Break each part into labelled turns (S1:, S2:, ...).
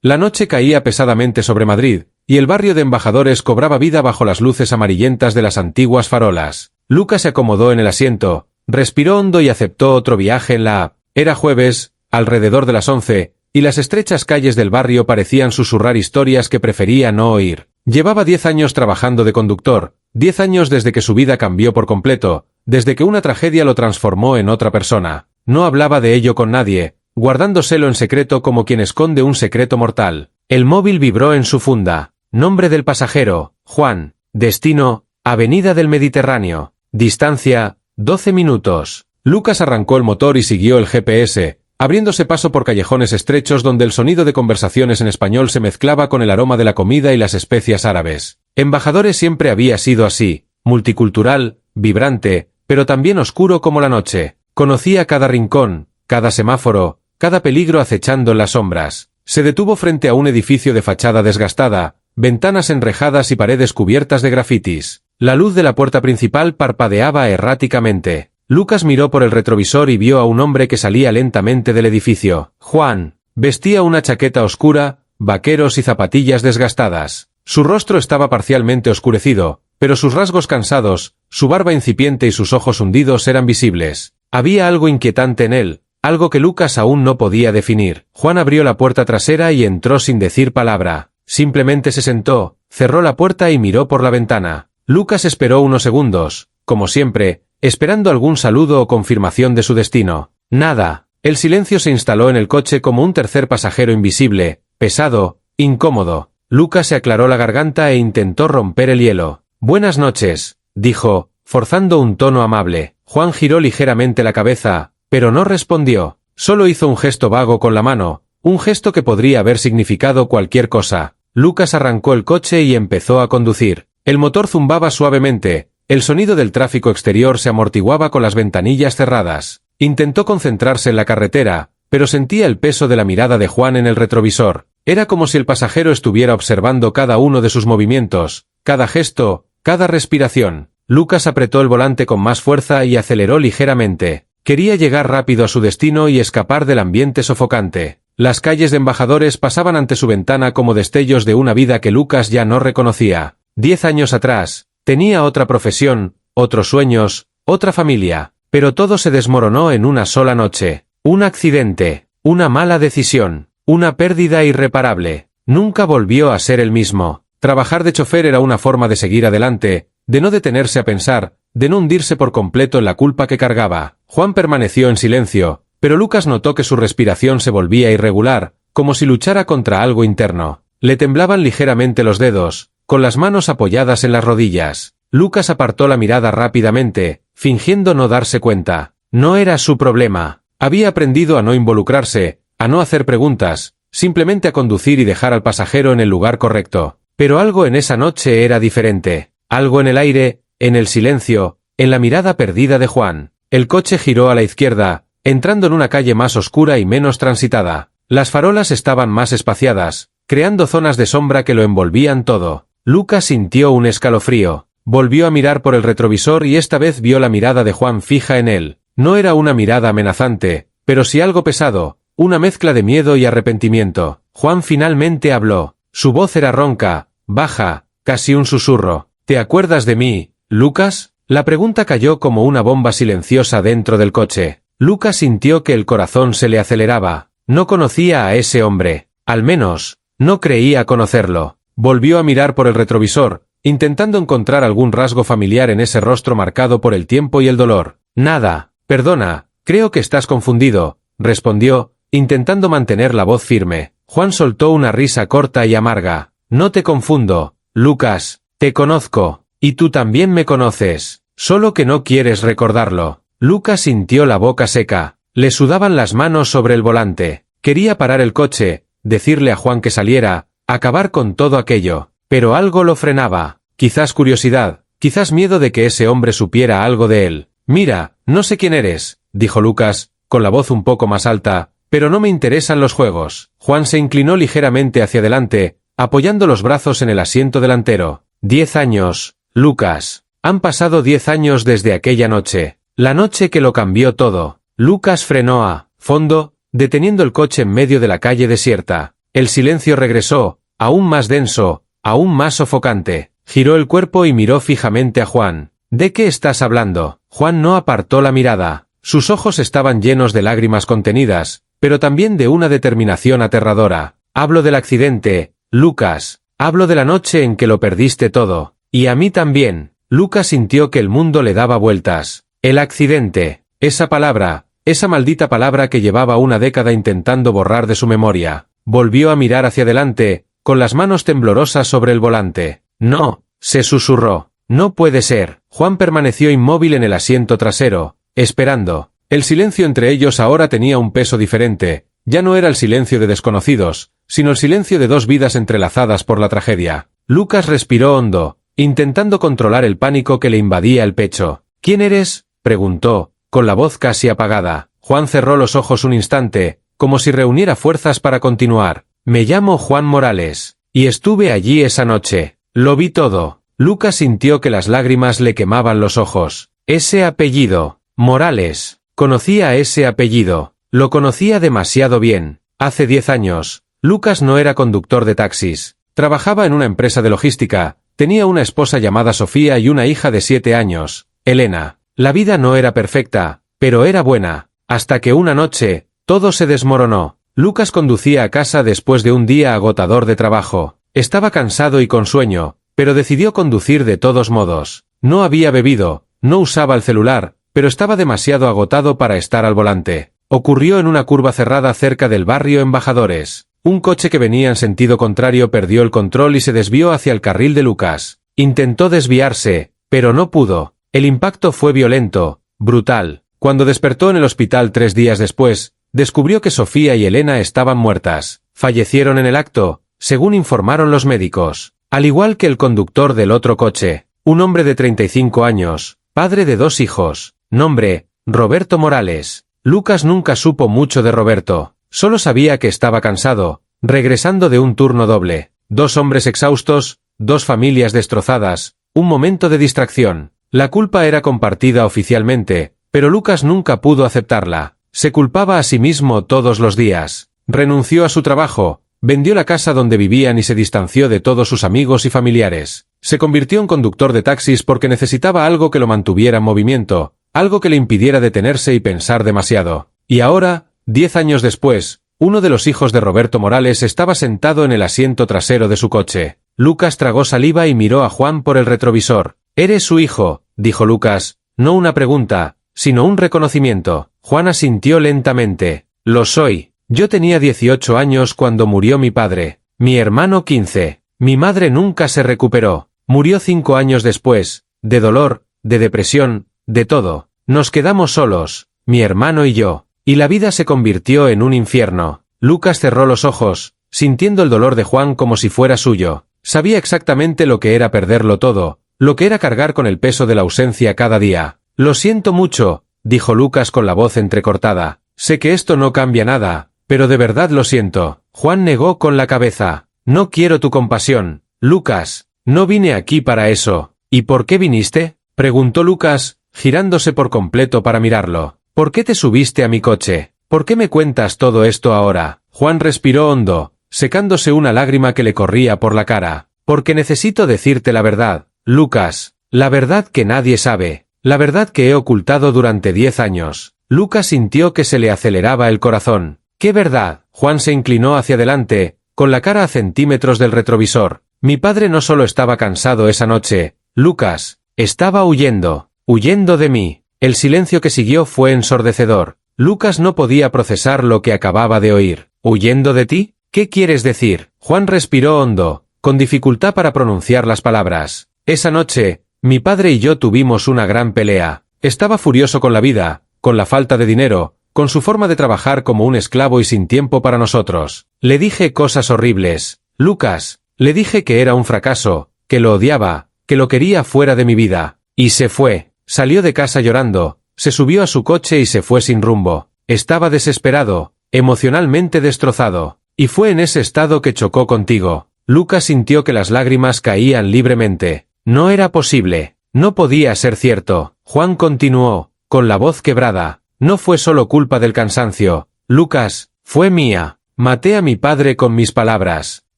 S1: La noche caía pesadamente sobre Madrid, y el barrio de Embajadores cobraba vida bajo las luces amarillentas de las antiguas farolas. Lucas se acomodó en el asiento, respiró hondo y aceptó otro viaje en la... Era jueves, alrededor de las 11, y las estrechas calles del barrio parecían susurrar historias que prefería no oír. Llevaba 10 años trabajando de conductor, 10 años desde que su vida cambió por completo, desde que una tragedia lo transformó en otra persona. No hablaba de ello con nadie, guardándoselo en secreto como quien esconde un secreto mortal. El móvil vibró en su funda. Nombre del pasajero, Juan. Destino, Avenida del Mediterráneo. Distancia, 12 minutos. Lucas arrancó el motor y siguió el GPS, abriéndose paso por callejones estrechos donde el sonido de conversaciones en español se mezclaba con el aroma de la comida y las especias árabes. Embajadores siempre había sido así, multicultural, vibrante, pero también oscuro como la noche. Conocía cada rincón, cada semáforo, cada peligro acechando en las sombras. Se detuvo frente a un edificio de fachada desgastada, ventanas enrejadas y paredes cubiertas de grafitis. La luz de la puerta principal parpadeaba erráticamente. Lucas miró por el retrovisor y vio a un hombre que salía lentamente del edificio. Juan. Vestía una chaqueta oscura, vaqueros y zapatillas desgastadas. Su rostro estaba parcialmente oscurecido, pero sus rasgos cansados, su barba incipiente y sus ojos hundidos eran visibles. Había algo inquietante en él, algo que Lucas aún no podía definir. Juan abrió la puerta trasera y entró sin decir palabra. Simplemente se sentó, cerró la puerta y miró por la ventana. Lucas esperó unos segundos, como siempre, esperando algún saludo o confirmación de su destino. Nada. El silencio se instaló en el coche como un tercer pasajero invisible, pesado, incómodo. Lucas se aclaró la garganta e intentó romper el hielo. Buenas noches, dijo, forzando un tono amable. Juan giró ligeramente la cabeza, pero no respondió. Solo hizo un gesto vago con la mano, un gesto que podría haber significado cualquier cosa. Lucas arrancó el coche y empezó a conducir. El motor zumbaba suavemente. El sonido del tráfico exterior se amortiguaba con las ventanillas cerradas. Intentó concentrarse en la carretera, pero sentía el peso de la mirada de Juan en el retrovisor. Era como si el pasajero estuviera observando cada uno de sus movimientos, cada gesto, cada respiración. Lucas apretó el volante con más fuerza y aceleró ligeramente. Quería llegar rápido a su destino y escapar del ambiente sofocante. Las calles de Embajadores pasaban ante su ventana como destellos de una vida que Lucas ya no reconocía. 10 años atrás, tenía otra profesión, otros sueños, otra familia, pero todo se desmoronó en una sola noche. Un accidente, una mala decisión, una pérdida irreparable. Nunca volvió a ser el mismo. Trabajar de chofer era una forma de seguir adelante, de no detenerse a pensar, de no hundirse por completo en la culpa que cargaba. Juan permaneció en silencio, pero Lucas notó que su respiración se volvía irregular, como si luchara contra algo interno. Le temblaban ligeramente los dedos, con las manos apoyadas en las rodillas. Lucas apartó la mirada rápidamente, fingiendo no darse cuenta. No era su problema. Había aprendido a no involucrarse, a no hacer preguntas, simplemente a conducir y dejar al pasajero en el lugar correcto. Pero algo en esa noche era diferente. Algo en el aire, en el silencio, en la mirada perdida de Juan. El coche giró a la izquierda, entrando en una calle más oscura y menos transitada. Las farolas estaban más espaciadas, creando zonas de sombra que lo envolvían todo. Lucas sintió un escalofrío. Volvió a mirar por el retrovisor y esta vez vio la mirada de Juan fija en él. No era una mirada amenazante, pero sí algo pesado, una mezcla de miedo y arrepentimiento. Juan finalmente habló. Su voz era ronca, baja, casi un susurro. ¿Te acuerdas de mí, Lucas? La pregunta cayó como una bomba silenciosa dentro del coche. Lucas sintió que el corazón se le aceleraba. No conocía a ese hombre. Al menos, no creía conocerlo. Volvió a mirar por el retrovisor, intentando encontrar algún rasgo familiar en ese rostro marcado por el tiempo y el dolor. Nada. Perdona, creo que estás confundido, respondió, intentando mantener la voz firme. Juan soltó una risa corta y amarga. No te confundo, Lucas, te conozco, y tú también me conoces, solo que no quieres recordarlo. Lucas sintió la boca seca, le sudaban las manos sobre el volante. Quería parar el coche, decirle a Juan que saliera, acabar con todo aquello, pero algo lo frenaba. Quizás curiosidad, quizás miedo de que ese hombre supiera algo de él. Mira, no sé quién eres, dijo Lucas, con la voz un poco más alta, pero no me interesan los juegos. Juan se inclinó ligeramente hacia adelante, apoyando los brazos en el asiento delantero. 10 años, Lucas. Han pasado 10 años desde aquella noche. La noche que lo cambió todo. Lucas frenó a fondo, deteniendo el coche en medio de la calle desierta. El silencio regresó, aún más denso, aún más sofocante. Giró el cuerpo y miró fijamente a Juan. ¿De qué estás hablando? Juan no apartó la mirada. Sus ojos estaban llenos de lágrimas contenidas, pero también de una determinación aterradora. Hablo del accidente, Lucas. Hablo de la noche en que lo perdiste todo. Y a mí también. Lucas sintió que el mundo le daba vueltas. El accidente. Esa palabra, esa maldita palabra que llevaba una década intentando borrar de su memoria. Volvió a mirar hacia adelante, con las manos temblorosas sobre el volante. No, se susurró. No puede ser. Juan permaneció inmóvil en el asiento trasero, esperando. El silencio entre ellos ahora tenía un peso diferente. Ya no era el silencio de desconocidos, sino el silencio de dos vidas entrelazadas por la tragedia. Lucas respiró hondo, intentando controlar el pánico que le invadía el pecho. ¿Quién eres?, preguntó, con la voz casi apagada. Juan cerró los ojos un instante, como si reuniera fuerzas para continuar. Me llamo Juan Morales, y estuve allí esa noche. Lo vi todo. Lucas sintió que las lágrimas le quemaban los ojos. Ese apellido, Morales. Conocía ese apellido. Lo conocía demasiado bien. Hace 10 años, Lucas no era conductor de taxis. Trabajaba en una empresa de logística. Tenía una esposa llamada Sofía y una hija de 7 años, Elena. La vida no era perfecta, pero era buena. Hasta que una noche, todo se desmoronó. Lucas conducía a casa después de un día agotador de trabajo. Estaba cansado y con sueño, pero decidió conducir de todos modos. No había bebido, no usaba el celular, pero estaba demasiado agotado para estar al volante. Ocurrió en una curva cerrada cerca del barrio Embajadores. Un coche que venía en sentido contrario perdió el control y se desvió hacia el carril de Lucas. Intentó desviarse, pero no pudo. El impacto fue violento, brutal. Cuando despertó en el hospital 3 días después, descubrió que Sofía y Elena estaban muertas. Fallecieron en el acto, según informaron los médicos. Al igual que el conductor del otro coche, un hombre de 35 años, padre de 2 hijos, nombre, Roberto Morales. Lucas nunca supo mucho de Roberto, solo sabía que estaba cansado, regresando de un turno doble. 2 hombres exhaustos, 2 familias destrozadas, un momento de distracción. La culpa era compartida oficialmente, pero Lucas nunca pudo aceptarla. Se culpaba a sí mismo todos los días. Renunció a su trabajo, vendió la casa donde vivían y se distanció de todos sus amigos y familiares. Se convirtió en conductor de taxis porque necesitaba algo que lo mantuviera en movimiento, algo que le impidiera detenerse y pensar demasiado. Y ahora, 10 años después, uno de los hijos de Roberto Morales estaba sentado en el asiento trasero de su coche. Lucas tragó saliva y miró a Juan por el retrovisor. «Eres su hijo», dijo Lucas, no una pregunta, sino un reconocimiento. Juan asintió lentamente. «Lo soy. Yo tenía 18 años cuando murió mi padre. Mi hermano 15. Mi madre nunca se recuperó. Murió 5 años después, de dolor, de depresión, de todo. Nos quedamos solos, mi hermano y yo, y la vida se convirtió en un infierno». Lucas cerró los ojos, sintiendo el dolor de Juan como si fuera suyo. Sabía exactamente lo que era perderlo todo, lo que era cargar con el peso de la ausencia cada día. «Lo siento mucho», dijo Lucas con la voz entrecortada. «Sé que esto no cambia nada, pero de verdad lo siento». Juan negó con la cabeza. «No quiero tu compasión, Lucas. No vine aquí para eso». «¿Y por qué viniste?», preguntó Lucas, girándose por completo para mirarlo. «¿Por qué te subiste a mi coche? ¿Por qué me cuentas todo esto ahora?». Juan respiró hondo, secándose una lágrima que le corría por la cara. «Porque necesito decirte la verdad, Lucas. La verdad que nadie sabe. La verdad que he ocultado durante 10 años». Lucas sintió que se le aceleraba el corazón. «¿Qué verdad?». Juan se inclinó hacia adelante, con la cara a centímetros del retrovisor. «Mi padre no solo estaba cansado esa noche, Lucas, estaba huyendo de mí». El silencio que siguió fue ensordecedor. Lucas no podía procesar lo que acababa de oír. «¿Huyendo de ti? ¿Qué quieres decir?». Juan respiró hondo, con dificultad para pronunciar las palabras. «Esa noche, mi padre y yo tuvimos una gran pelea. Estaba furioso con la vida, con la falta de dinero, con su forma de trabajar como un esclavo y sin tiempo para nosotros. Le dije cosas horribles, Lucas. Le dije que era un fracaso, que lo odiaba, que lo quería fuera de mi vida. Y se fue. Salió de casa llorando, se subió a su coche y se fue sin rumbo. Estaba desesperado, emocionalmente destrozado. Y fue en ese estado que chocó contigo». Lucas sintió que las lágrimas caían libremente. No era posible. No podía ser cierto. Juan continuó, con la voz quebrada. «No fue solo culpa del cansancio, Lucas, fue mía. Maté a mi padre con mis palabras.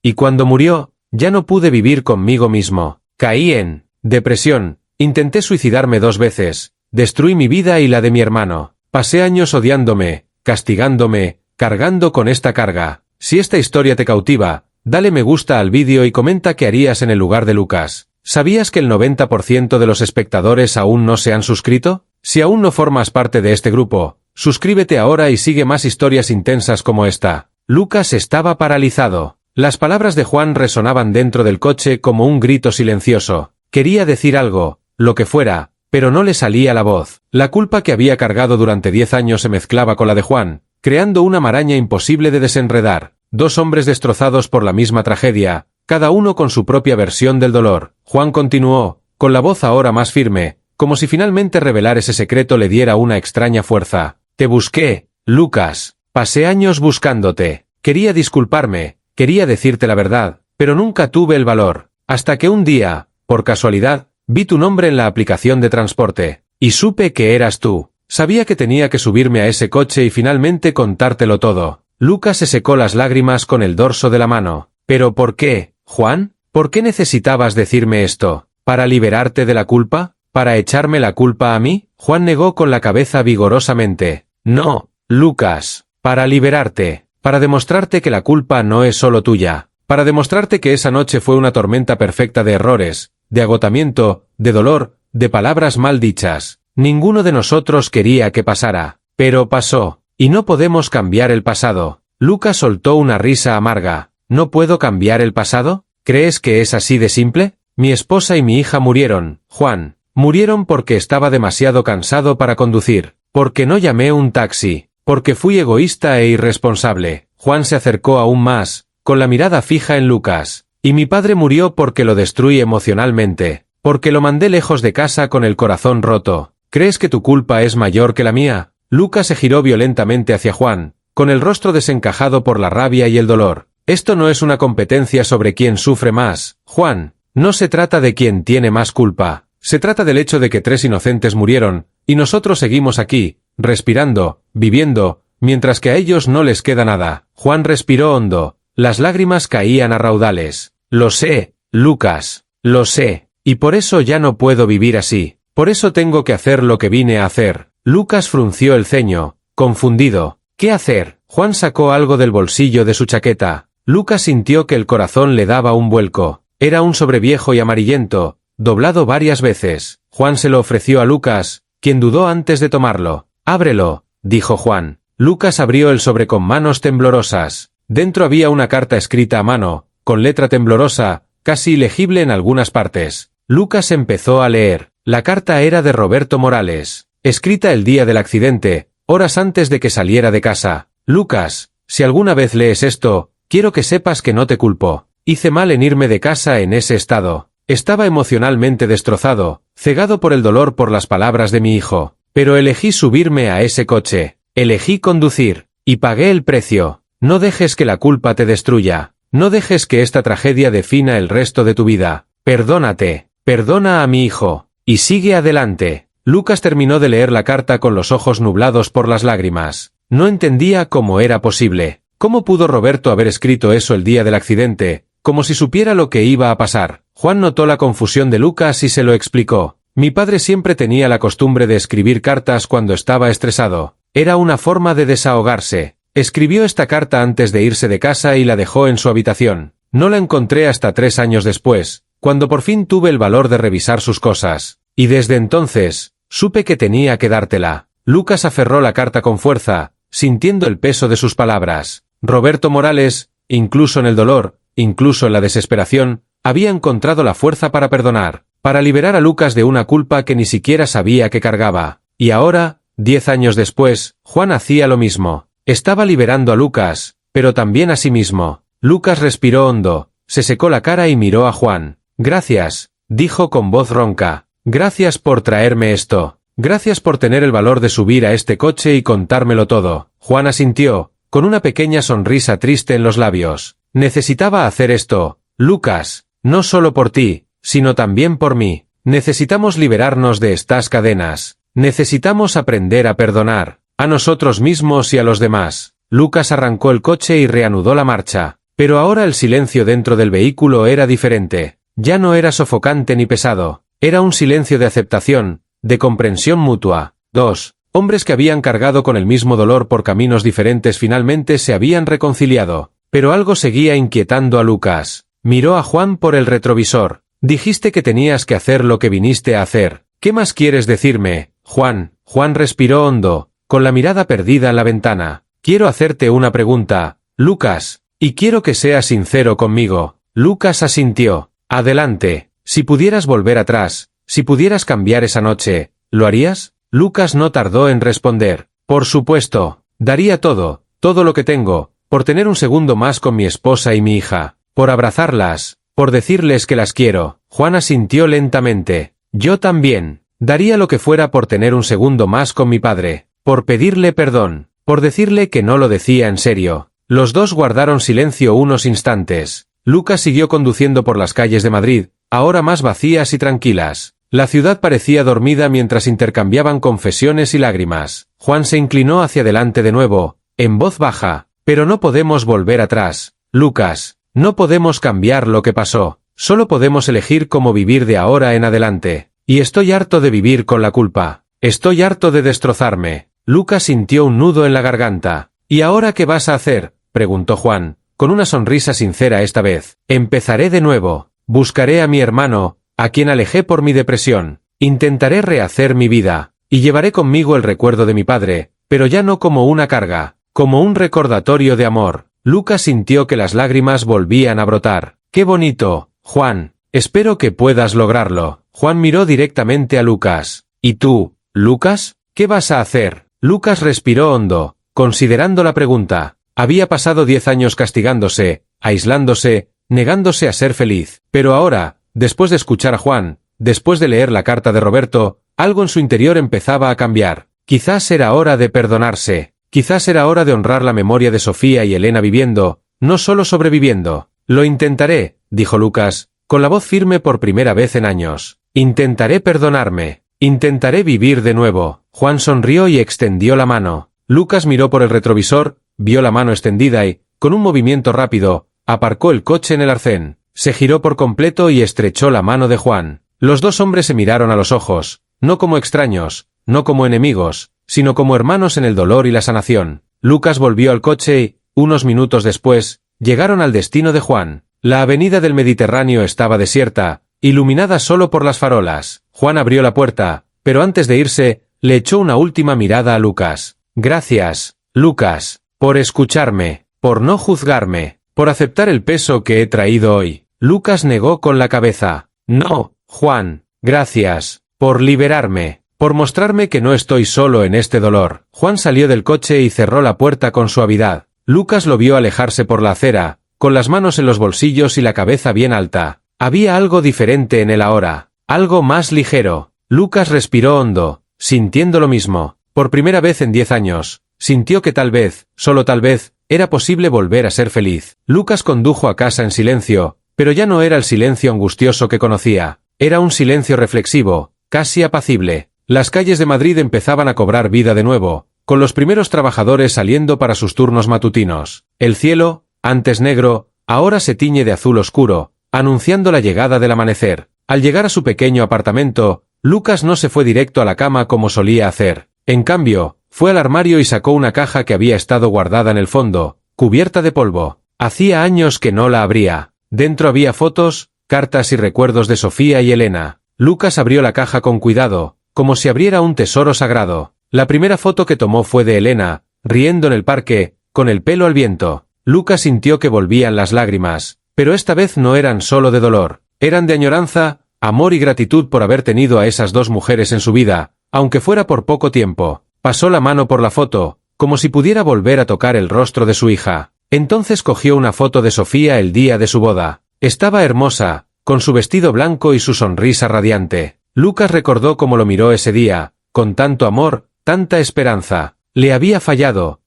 S1: Y cuando murió, ya no pude vivir conmigo mismo. Caí en depresión. Intenté suicidarme 2 veces. Destruí mi vida y la de mi hermano. Pasé años odiándome, castigándome, cargando con esta carga. Si esta historia te cautiva, dale me gusta al vídeo y comenta qué harías en el lugar de Lucas. ¿Sabías que el 90% de los espectadores aún no se han suscrito? Si aún no formas parte de este grupo, suscríbete ahora y sigue más historias intensas como esta. Lucas estaba paralizado. Las palabras de Juan resonaban dentro del coche como un grito silencioso. Quería decir algo, lo que fuera, pero no le salía la voz. La culpa que había cargado durante 10 años se mezclaba con la de Juan, creando una maraña imposible de desenredar. 2 hombres destrozados por la misma tragedia, cada uno con su propia versión del dolor. Juan continuó, con la voz ahora más firme, como si finalmente revelar ese secreto le diera una extraña fuerza. Te busqué, Lucas. Pasé años buscándote. Quería disculparme, quería decirte la verdad, pero nunca tuve el valor. Hasta que un día, por casualidad, vi tu nombre en la aplicación de transporte. Y supe que eras tú. Sabía que tenía que subirme a ese coche y finalmente contártelo todo. Lucas se secó las lágrimas con el dorso de la mano. ¿Pero por qué, Juan? ¿Por qué necesitabas decirme esto? ¿Para liberarte de la culpa? ¿Para echarme la culpa a mí? Juan negó con la cabeza vigorosamente. No, Lucas. Para liberarte. Para demostrarte que la culpa no es solo tuya. Para demostrarte que esa noche fue una tormenta perfecta de errores, de agotamiento, de dolor, de palabras mal dichas. Ninguno de nosotros quería que pasara. Pero pasó. Y no podemos cambiar el pasado. Lucas soltó una risa amarga. ¿No puedo cambiar el pasado? ¿Crees que es así de simple? Mi esposa y mi hija murieron, Juan. Murieron porque estaba demasiado cansado para conducir. Porque no llamé un taxi. Porque fui egoísta e irresponsable. Juan se acercó aún más, con la mirada fija en Lucas. Y mi padre murió porque lo destruí emocionalmente. Porque lo mandé lejos de casa con el corazón roto. ¿Crees que tu culpa es mayor que la mía? Lucas se giró violentamente hacia Juan, con el rostro desencajado por la rabia y el dolor. Esto no es una competencia sobre quién sufre más, Juan. No se trata de quién tiene más culpa. Se trata del hecho de que 3 inocentes murieron, y nosotros seguimos aquí, respirando, viviendo, mientras que a ellos no les queda nada. Juan respiró hondo. Las lágrimas caían a raudales. Lo sé, Lucas. Lo sé. Y por eso ya no puedo vivir así. Por eso tengo que hacer lo que vine a hacer. Lucas frunció el ceño, confundido. ¿Qué hacer? Juan sacó algo del bolsillo de su chaqueta. Lucas sintió que el corazón le daba un vuelco. Era un sobre viejo y amarillento, doblado varias veces. Juan se lo ofreció a Lucas, quien dudó antes de tomarlo. Ábrelo, dijo Juan. Lucas abrió el sobre con manos temblorosas. Dentro había una carta escrita a mano, con letra temblorosa, casi ilegible en algunas partes. Lucas empezó a leer. La carta era de Roberto Morales, escrita el día del accidente, horas antes de que saliera de casa. Lucas, si alguna vez lees esto, quiero que sepas que no te culpo. Hice mal en irme de casa en ese estado. Estaba emocionalmente destrozado, cegado por el dolor por las palabras de mi hijo. Pero elegí subirme a ese coche. Elegí conducir. Y pagué el precio. No dejes que la culpa te destruya. No dejes que esta tragedia defina el resto de tu vida. Perdónate. Perdona a mi hijo. Y sigue adelante. Lucas terminó de leer la carta con los ojos nublados por las lágrimas. No entendía cómo era posible. ¿Cómo pudo Roberto haber escrito eso el día del accidente? Como si supiera lo que iba a pasar. Juan notó la confusión de Lucas y se lo explicó. Mi padre siempre tenía la costumbre de escribir cartas cuando estaba estresado. Era una forma de desahogarse. Escribió esta carta antes de irse de casa y la dejó en su habitación. No la encontré hasta 3 años después, cuando por fin tuve el valor de revisar sus cosas. Y desde entonces, supe que tenía que dártela. Lucas aferró la carta con fuerza, sintiendo el peso de sus palabras. Roberto Morales, incluso en el dolor, incluso en la desesperación, había encontrado la fuerza para perdonar, para liberar a Lucas de una culpa que ni siquiera sabía que cargaba. Y ahora, 10 años después, Juan hacía lo mismo. Estaba liberando a Lucas, pero también a sí mismo. Lucas respiró hondo, se secó la cara y miró a Juan. Gracias, dijo con voz ronca. Gracias por traerme esto. Gracias por tener el valor de subir a este coche y contármelo todo. Juan asintió, con una pequeña sonrisa triste en los labios. Necesitaba hacer esto, Lucas, no solo por ti, sino también por mí. Necesitamos liberarnos de estas cadenas. Necesitamos aprender a perdonar, a nosotros mismos y a los demás. Lucas arrancó el coche y reanudó la marcha. Pero ahora el silencio dentro del vehículo era diferente. Ya no era sofocante ni pesado. Era un silencio de aceptación, de comprensión mutua. Dos hombres que habían cargado con el mismo dolor por caminos diferentes finalmente se habían reconciliado. Pero algo seguía inquietando a Lucas. Miró a Juan por el retrovisor. Dijiste que tenías que hacer lo que viniste a hacer. ¿Qué más quieres decirme, Juan? Juan respiró hondo, con la mirada perdida en la ventana. Quiero hacerte una pregunta, Lucas, y quiero que seas sincero conmigo. Lucas asintió. Adelante. Si pudieras volver atrás, si pudieras cambiar esa noche, ¿lo harías? Lucas no tardó en responder. Por supuesto. Daría todo, todo lo que tengo, por tener un segundo más con mi esposa y mi hija, por abrazarlas, por decirles que las quiero. Juan asintió lentamente. Yo también. Daría lo que fuera por tener un segundo más con mi padre, por pedirle perdón, por decirle que no lo decía en serio. Los dos guardaron silencio unos instantes. Lucas siguió conduciendo por las calles de Madrid, ahora más vacías y tranquilas. La ciudad parecía dormida mientras intercambiaban confesiones y lágrimas. Juan se inclinó hacia adelante de nuevo, en voz baja. Pero no podemos volver atrás, Lucas. No podemos cambiar lo que pasó. Solo podemos elegir cómo vivir de ahora en adelante. Y estoy harto de vivir con la culpa. Estoy harto de destrozarme. Lucas sintió un nudo en la garganta. ¿Y ahora qué vas a hacer?, preguntó Juan, con una sonrisa sincera esta vez. Empezaré de nuevo. Buscaré a mi hermano, a quien alejé por mi depresión. Intentaré rehacer mi vida. Y llevaré conmigo el recuerdo de mi padre, pero ya no como una carga, como un recordatorio de amor. Lucas sintió que las lágrimas volvían a brotar. ¡Qué bonito, Juan! Espero que puedas lograrlo. Juan miró directamente a Lucas. ¿Y tú, Lucas? ¿Qué vas a hacer? Lucas respiró hondo, considerando la pregunta. Había pasado 10 años castigándose, aislándose, negándose a ser feliz. Pero ahora, después de escuchar a Juan, después de leer la carta de Roberto, algo en su interior empezaba a cambiar. Quizás era hora de perdonarse. Quizás era hora de honrar la memoria de Sofía y Elena viviendo, no solo sobreviviendo. Lo intentaré, dijo Lucas, con la voz firme por primera vez en años. Intentaré perdonarme. Intentaré vivir de nuevo. Juan sonrió y extendió la mano. Lucas miró por el retrovisor, vio la mano extendida y, con un movimiento rápido, aparcó el coche en el arcén. Se giró por completo y estrechó la mano de Juan. Los dos hombres se miraron a los ojos, no como extraños, no como enemigos, sino como hermanos en el dolor y la sanación. Lucas volvió al coche y, unos minutos después, llegaron al destino de Juan. La avenida del Mediterráneo estaba desierta, iluminada solo por las farolas. Juan abrió la puerta, pero antes de irse, le echó una última mirada a Lucas. Gracias, Lucas, por escucharme, por no juzgarme, por aceptar el peso que he traído hoy. Lucas negó con la cabeza. No, Juan, gracias, por liberarme, por mostrarme que no estoy solo en este dolor. Juan salió del coche y cerró la puerta con suavidad. Lucas lo vio alejarse por la acera, con las manos en los bolsillos y la cabeza bien alta. Había algo diferente en él ahora, algo más ligero. Lucas respiró hondo, sintiendo lo mismo. Por primera vez en 10 años, sintió que tal vez, solo tal vez, era posible volver a ser feliz. Lucas condujo a casa en silencio, pero ya no era el silencio angustioso que conocía. Era un silencio reflexivo, casi apacible. Las calles de Madrid empezaban a cobrar vida de nuevo, con los primeros trabajadores saliendo para sus turnos matutinos. El cielo, antes negro, ahora se tiñe de azul oscuro, anunciando la llegada del amanecer. Al llegar a su pequeño apartamento, Lucas no se fue directo a la cama como solía hacer. En cambio, fue al armario y sacó una caja que había estado guardada en el fondo, cubierta de polvo. Hacía años que no la abría. Dentro había fotos, cartas y recuerdos de Sofía y Elena. Lucas abrió la caja con cuidado, como si abriera un tesoro sagrado. La primera foto que tomó fue de Elena, riendo en el parque, con el pelo al viento. Lucas sintió que volvían las lágrimas, pero esta vez no eran solo de dolor, eran de añoranza, amor y gratitud por haber tenido a esas dos mujeres en su vida, aunque fuera por poco tiempo. Pasó la mano por la foto, como si pudiera volver a tocar el rostro de su hija. Entonces cogió una foto de Sofía el día de su boda. Estaba hermosa, con su vestido blanco y su sonrisa radiante. Lucas recordó cómo lo miró ese día, con tanto amor, tanta esperanza. Le había fallado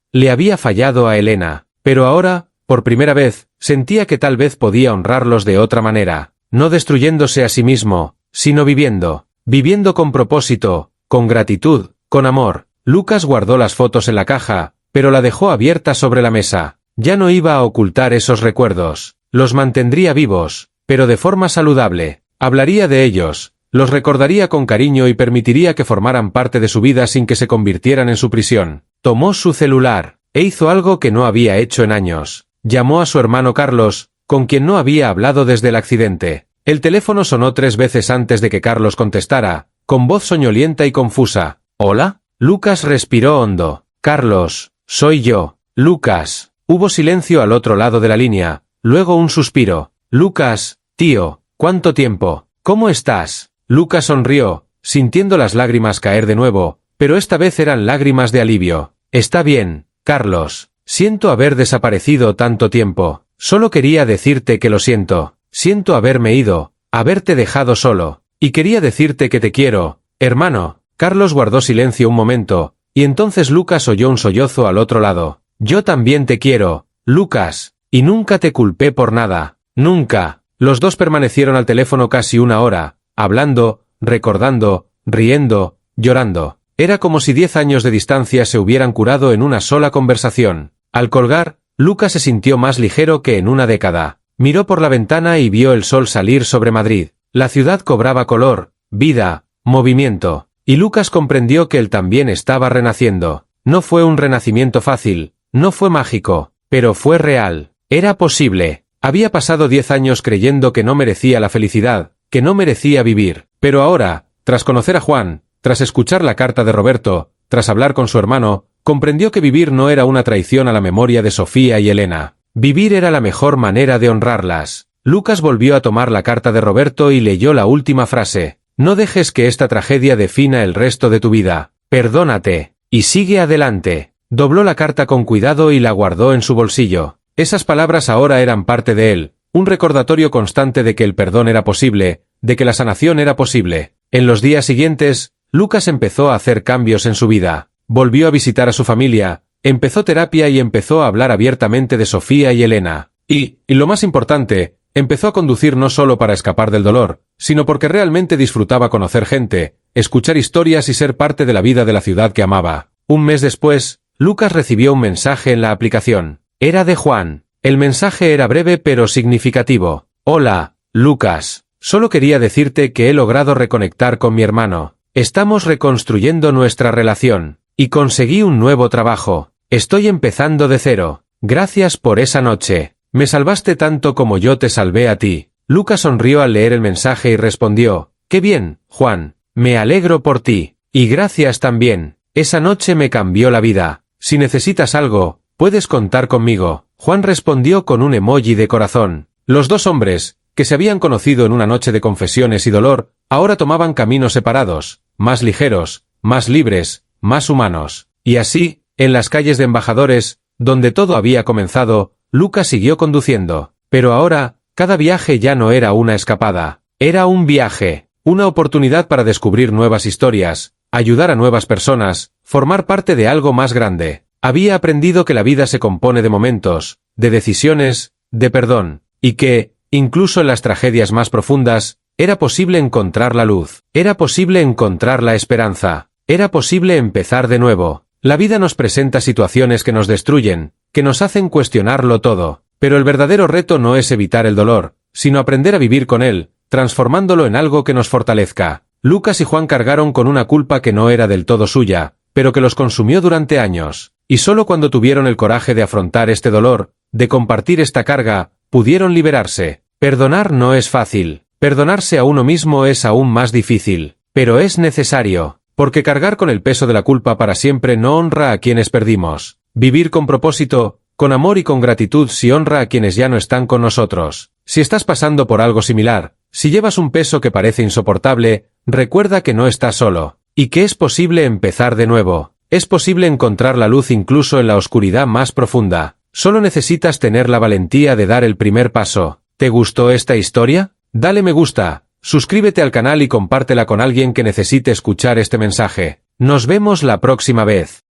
S1: a Elena, pero ahora, por primera vez, sentía que tal vez podía honrarlos de otra manera, no destruyéndose a sí mismo, sino viviendo con propósito, con gratitud, con amor. Lucas guardó las fotos en la caja, pero la dejó abierta sobre la mesa. Ya no iba a ocultar esos recuerdos. Los mantendría vivos, pero de forma saludable. Hablaría de ellos, los recordaría con cariño y permitiría que formaran parte de su vida sin que se convirtieran en su prisión. Tomó su celular, e hizo algo que no había hecho en años. Llamó a su hermano Carlos, con quien no había hablado desde el accidente. El teléfono sonó 3 veces antes de que Carlos contestara, con voz soñolienta y confusa. ¿Hola? Lucas respiró hondo. Carlos, soy yo. Lucas. Hubo silencio al otro lado de la línea, luego un suspiro. Lucas, tío, ¿cuánto tiempo? ¿Cómo estás? Lucas sonrió, sintiendo las lágrimas caer de nuevo, pero esta vez eran lágrimas de alivio. Está bien, Carlos. Siento haber desaparecido tanto tiempo. Solo quería decirte que lo siento. Siento haberme ido, haberte dejado solo. Y quería decirte que te quiero, hermano. Carlos guardó silencio un momento, y entonces Lucas oyó un sollozo al otro lado. Yo también te quiero, Lucas, y nunca te culpé por nada. Nunca. Los dos permanecieron al teléfono casi 1 hora, hablando, recordando, riendo, llorando. Era como si 10 años de distancia se hubieran curado en una sola conversación. Al colgar, Lucas se sintió más ligero que en una década. Miró por la ventana y vio el sol salir sobre Madrid. La ciudad cobraba color, vida, movimiento. Y Lucas comprendió que él también estaba renaciendo. No fue un renacimiento fácil, no fue mágico, pero fue real. Era posible. Había pasado 10 años creyendo que no merecía la felicidad, que no merecía vivir. Pero ahora, tras conocer a Juan, tras escuchar la carta de Roberto, tras hablar con su hermano, comprendió que vivir no era una traición a la memoria de Sofía y Elena. Vivir era la mejor manera de honrarlas. Lucas volvió a tomar la carta de Roberto y leyó la última frase. No dejes que esta tragedia defina el resto de tu vida. Perdónate. Y sigue adelante. Dobló la carta con cuidado y la guardó en su bolsillo. Esas palabras ahora eran parte de él, un recordatorio constante de que el perdón era posible, de que la sanación era posible. En los días siguientes, Lucas empezó a hacer cambios en su vida. Volvió a visitar a su familia, empezó terapia y empezó a hablar abiertamente de Sofía y Elena. Y lo más importante, empezó a conducir no solo para escapar del dolor, sino porque realmente disfrutaba conocer gente, escuchar historias y ser parte de la vida de la ciudad que amaba. Un mes después, Lucas recibió un mensaje en la aplicación. Era de Juan. El mensaje era breve pero significativo. Hola, Lucas. Solo quería decirte que he logrado reconectar con mi hermano. Estamos reconstruyendo nuestra relación. Y conseguí un nuevo trabajo. Estoy empezando de cero. Gracias por esa noche. Me salvaste tanto como yo te salvé a ti. Lucas sonrió al leer el mensaje y respondió. Qué bien, Juan. Me alegro por ti. Y gracias también. Esa noche me cambió la vida. Si necesitas algo, puedes contar conmigo. Juan respondió con un emoji de corazón. Los dos hombres, que se habían conocido en una noche de confesiones y dolor, ahora tomaban caminos separados, más ligeros, más libres, más humanos. Y así, en las calles de Embajadores, donde todo había comenzado, Lucas siguió conduciendo. Pero ahora, cada viaje ya no era una escapada. Era un viaje, una oportunidad para descubrir nuevas historias, ayudar a nuevas personas, formar parte de algo más grande. Había aprendido que la vida se compone de momentos, de decisiones, de perdón, y que, incluso en las tragedias más profundas, era posible encontrar la luz, era posible encontrar la esperanza, era posible empezar de nuevo. La vida nos presenta situaciones que nos destruyen, que nos hacen cuestionarlo todo, pero el verdadero reto no es evitar el dolor, sino aprender a vivir con él, transformándolo en algo que nos fortalezca. Lucas y Juan cargaron con una culpa que no era del todo suya, pero que los consumió durante años, y solo cuando tuvieron el coraje de afrontar este dolor, de compartir esta carga, pudieron liberarse. Perdonar no es fácil, perdonarse a uno mismo es aún más difícil, pero es necesario, porque cargar con el peso de la culpa para siempre no honra a quienes perdimos. Vivir con propósito, con amor y con gratitud sí honra a quienes ya no están con nosotros. Si estás pasando por algo similar, si llevas un peso que parece insoportable, recuerda que no estás solo, y que es posible empezar de nuevo. Es posible encontrar la luz incluso en la oscuridad más profunda. Solo necesitas tener la valentía de dar el primer paso. ¿Te gustó esta historia? Dale me gusta, suscríbete al canal y compártela con alguien que necesite escuchar este mensaje. Nos vemos la próxima vez.